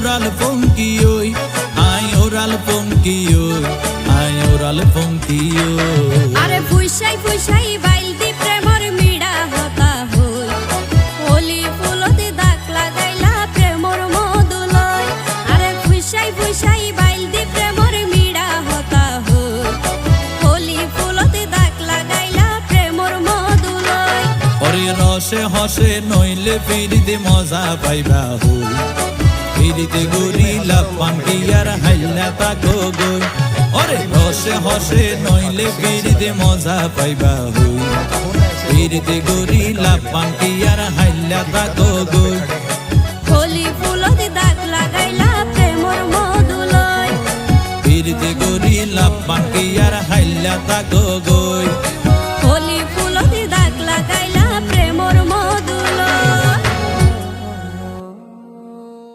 oral funkioy, ay oral funkioy, ay oral funkioy. আরে ফুইসাই ফুইসাই বাইল দি প্রেমর মিড়া হতা হই, হোলি ফুলতে দাগ লাগাইলা প্রেমর মধুলয়। আরে ফুইসাই ফুইসাই বাইল দি প্রেমর মিড়া হতা হই, হোলি ফুলতে দাগ লাগাইলা প্রেমর মধুলয়। ওরে রসে হসে নইলে ফিরিতে মজা পাইবা হই, ফিরিতে গরিলা পাঙ্কিয়ার হাইলা তাকো গই। ওরে রসে হসে নইলে ফিরিতে মজা পাইবা হই, ফিরিতে গরিলা পাঙ্কিয়ার হাইলা তাকো গই। হোলি ফুলতে দাগ লাগাইলা প্রেমর মধুলয়, ফিরিতে গরিলা পাঙ্কিয়ার হাইলা তাকো গই।